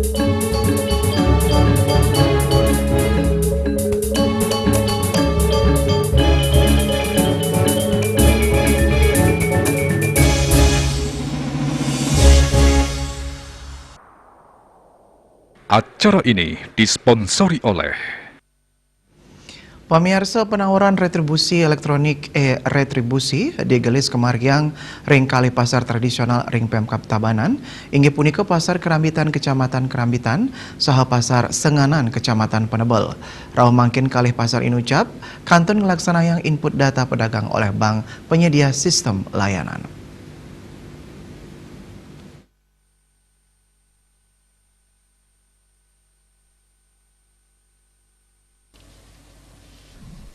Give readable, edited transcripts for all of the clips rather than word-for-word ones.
Acara ini disponsori oleh Pemirsa, penawaran retribusi elektronik retribusi digelis kemargiang ring kali pasar tradisional ring Pemkab Tabanan inggih punika pasar Kerambitan Kecamatan Kerambitan saha pasar Senganan Kecamatan Penebel. Rauh mangkin kalih pasar inucap kantun ngelaksanayang input data pedagang oleh bank penyedia sistem layanan.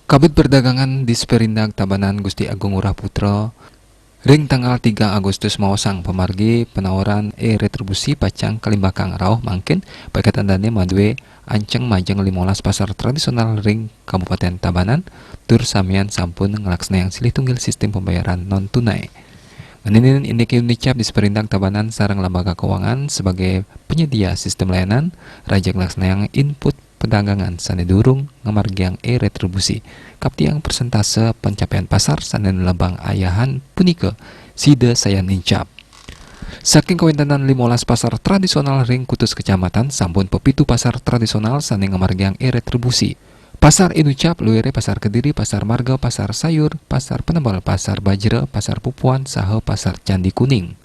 Kabut perdagangan di Sperindak Tabanan Gusti Agung Ngurah Putra ring tanggal 3 Agustus mawasang pemargi penawaran retribusi pacang kalimbakang rauh mangkin paket andane madwe anceng majeng 15 pasar tradisional ring Kabupaten Tabanan tur samian sampun ngelaksana yang silih tunggil sistem pembayaran non tunai. Ngenin indiki unicap di Sperindak Tabanan sareng lembaga keuangan sebagai penyedia sistem layanan raja ngelaksana yang input perdagangan sane durung ngamargiang retribusi kaptiang persentase pencapaian pasar sane lebang ayahan punika sida saya nincap saking kawentanan 15 pasar tradisional ring Kutus Kecamatan sampun pepitu pasar tradisional sane ngamargiang retribusi pasar inucap luere pasar Kediri, pasar Marga, pasar Sayur, pasar Penebel, pasar Bajra, pasar Pupuan, saha pasar Candi Kuning.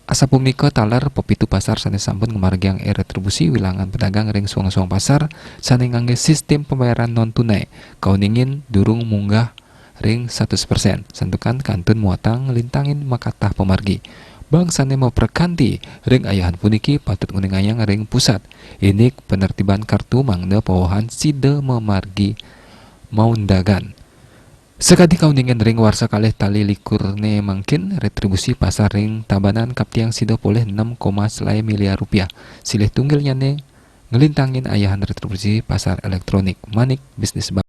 Asa punika taler pepitu pasar sane sampun ngamargiang retribusi wilangan pedagang ring suang-suang pasar sane ngangge sistem pembayaran non tunai kauningin durung munggah ring 100% santukan kantun muatang lintangin makatah pemargi bang sane mau perkanti ring ayahan puniki patut nguningayang ring pusat ini penertiban kartu mangda pawahan sida memargi maundagan. Sekadi kauningan ring warsa kalih tali likurne mangkin retribusi pasar ring Tabanan kaptiang sida poleh 6, miliar rupiah. Silih tunggilnya ne ngelintangin ayahan retribusi pasar elektronik manik bisnis